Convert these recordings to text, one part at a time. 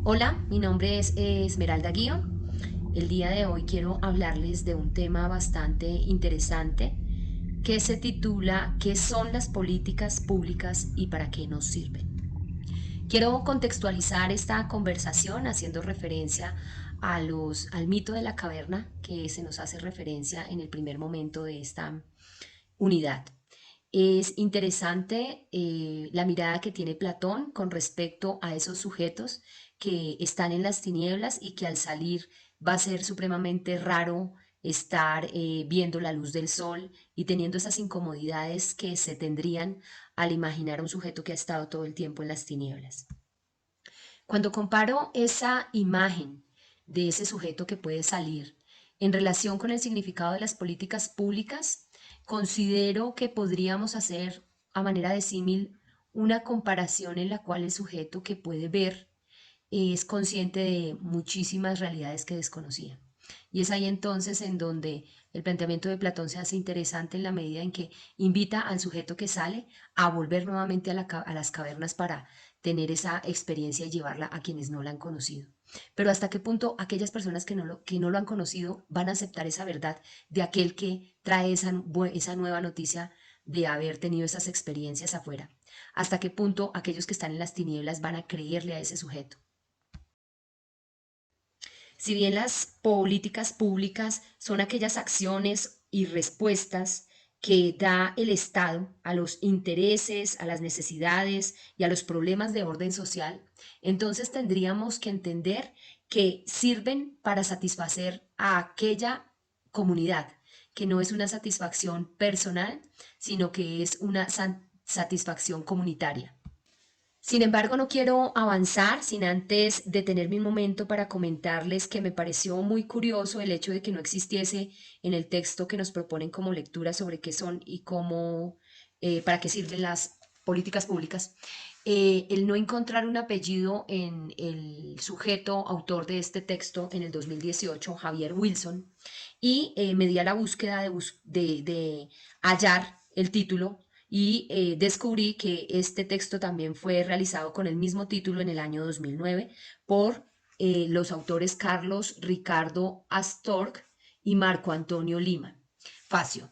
Hola, mi nombre es Esmeralda Guío. El día de hoy quiero hablarles de un tema bastante interesante que se titula ¿Qué son las políticas públicas y para qué nos sirven? Quiero contextualizar esta conversación haciendo referencia al mito de la caverna que se nos hace referencia en el primer momento de esta unidad. Es interesante la mirada que tiene Platón con respecto a esos sujetos que están en las tinieblas y que al salir va a ser supremamente raro estar viendo la luz del sol y teniendo esas incomodidades que se tendrían al imaginar a un sujeto que ha estado todo el tiempo en las tinieblas. Cuando comparo esa imagen de ese sujeto que puede salir en relación con el significado de las políticas públicas, considero que podríamos hacer a manera de símil una comparación en la cual el sujeto que puede ver es consciente de muchísimas realidades que desconocía. Y es ahí entonces en donde el planteamiento de Platón se hace interesante en la medida en que invita al sujeto que sale a volver nuevamente a las cavernas para tener esa experiencia y llevarla a quienes no la han conocido. Pero hasta qué punto aquellas personas que no lo han conocido van a aceptar esa verdad de aquel que trae esa nueva noticia de haber tenido esas experiencias afuera. Hasta qué punto aquellos que están en las tinieblas van a creerle a ese sujeto. Si bien las políticas públicas son aquellas acciones y respuestas que da el Estado a los intereses, a las necesidades y a los problemas de orden social, entonces tendríamos que entender que sirven para satisfacer a aquella comunidad, que no es una satisfacción personal, sino que es una satisfacción comunitaria. Sin embargo, no quiero avanzar sin antes detenerme un momento para comentarles que me pareció muy curioso el hecho de que no existiese en el texto que nos proponen como lectura sobre qué son y cómo, para qué sirven las políticas públicas, el no encontrar un apellido en el sujeto autor de este texto en el 2018, Javier Wilson, y me di a la búsqueda de hallar el título y descubrí que este texto también fue realizado con el mismo título en el año 2009 por los autores Carlos Ricardo Astorg y Marco Antonio Lima Facio.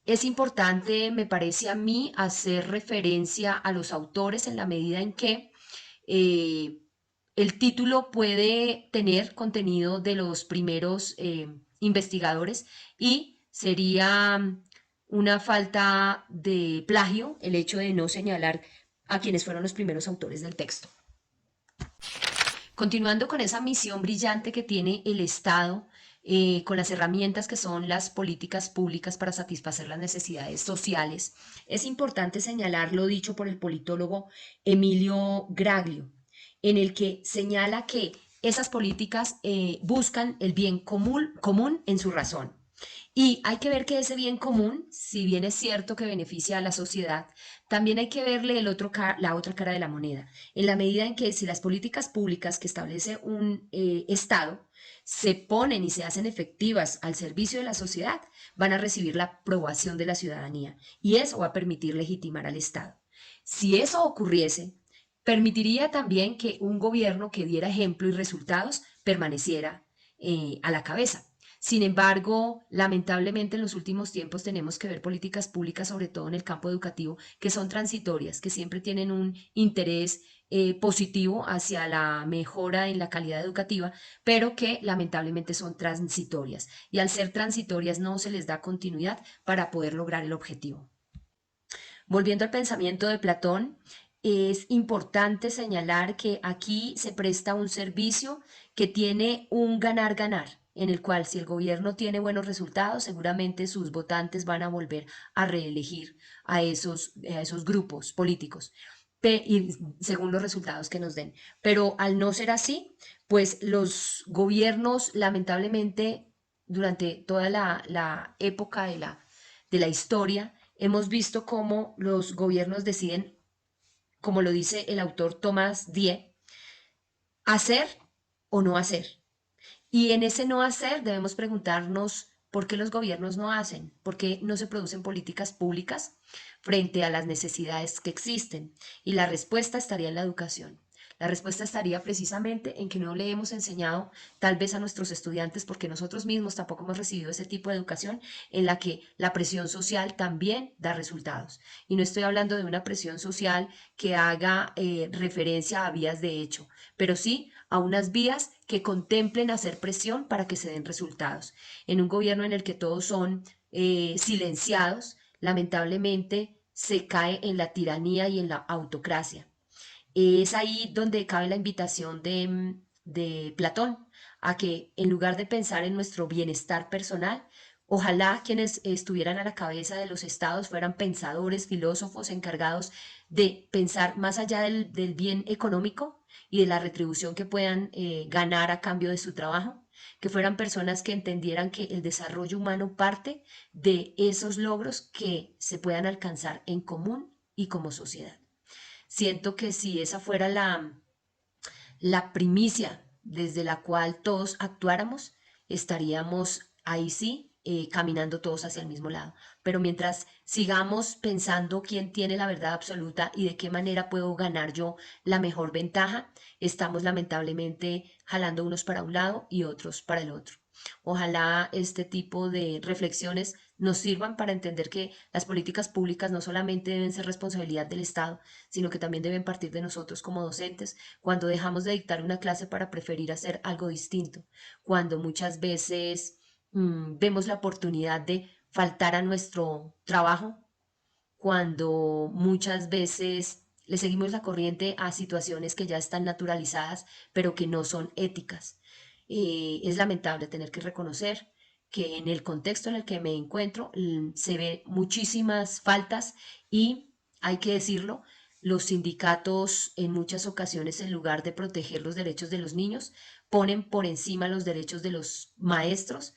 Es importante, me parece a mí, hacer referencia a los autores en la medida en que eh, el título puede tener contenido de los primeros investigadores y sería una falta de plagio el hecho de no señalar a quienes fueron los primeros autores del texto. Continuando con esa misión brillante que tiene el Estado, con las herramientas que son las políticas públicas para satisfacer las necesidades sociales, es importante señalar lo dicho por el politólogo Emilio Graglio, en el que señala que esas políticas buscan el bien común en su razón. Y hay que ver que ese bien común, si bien es cierto que beneficia a la sociedad, también hay que verle la otra cara de la moneda, en la medida en que si las políticas públicas que establece un Estado se ponen y se hacen efectivas al servicio de la sociedad, van a recibir la aprobación de la ciudadanía y eso va a permitir legitimar al Estado. Si eso ocurriese, permitiría también que un gobierno que diera ejemplo y resultados permaneciera a la cabeza. Sin embargo, lamentablemente en los últimos tiempos tenemos que ver políticas públicas, sobre todo en el campo educativo, que son transitorias, que siempre tienen un interés positivo hacia la mejora en la calidad educativa, pero que lamentablemente son transitorias. Y al ser transitorias no se les da continuidad para poder lograr el objetivo. Volviendo al pensamiento de Platón, es importante señalar que aquí se presta un servicio que tiene un ganar-ganar, en el cual si el gobierno tiene buenos resultados, seguramente sus votantes van a volver a reelegir a esos grupos políticos, según los resultados que nos den. Pero al no ser así, pues los gobiernos, lamentablemente, durante toda la época de la historia, hemos visto cómo los gobiernos deciden, como lo dice el autor Thomas Die, hacer o no hacer. Y en ese no hacer debemos preguntarnos por qué los gobiernos no hacen, por qué no se producen políticas públicas frente a las necesidades que existen. Y la respuesta estaría en la educación. La respuesta estaría precisamente en que no le hemos enseñado tal vez a nuestros estudiantes, porque nosotros mismos tampoco hemos recibido ese tipo de educación en la que la presión social también da resultados. Y no estoy hablando de una presión social que haga referencia a vías de hecho, pero sí a unas vías que contemplen hacer presión para que se den resultados. En un gobierno en el que todos son silenciados, lamentablemente se cae en la tiranía y en la autocracia. Es ahí donde cabe la invitación de Platón a que en lugar de pensar en nuestro bienestar personal, ojalá quienes estuvieran a la cabeza de los estados fueran pensadores, filósofos encargados de pensar más allá del bien económico y de la retribución que puedan ganar a cambio de su trabajo, que fueran personas que entendieran que el desarrollo humano parte de esos logros que se puedan alcanzar en común y como sociedad. Siento que si esa fuera la primicia desde la cual todos actuáramos, estaríamos ahí sí caminando todos hacia el mismo lado. Pero mientras sigamos pensando quién tiene la verdad absoluta y de qué manera puedo ganar yo la mejor ventaja, estamos lamentablemente jalando unos para un lado y otros para el otro. Ojalá este tipo de reflexiones nos sirvan para entender que las políticas públicas no solamente deben ser responsabilidad del Estado, sino que también deben partir de nosotros como docentes, cuando dejamos de dictar una clase para preferir hacer algo distinto, cuando muchas veces vemos la oportunidad de faltar a nuestro trabajo, cuando muchas veces le seguimos la corriente a situaciones que ya están naturalizadas, pero que no son éticas. Es lamentable tener que reconocer que en el contexto en el que me encuentro se ve muchísimas faltas y hay que decirlo, los sindicatos en muchas ocasiones en lugar de proteger los derechos de los niños, ponen por encima los derechos de los maestros,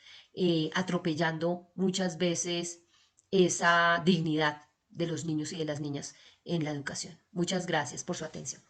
atropellando muchas veces esa dignidad de los niños y de las niñas en la educación. Muchas gracias por su atención.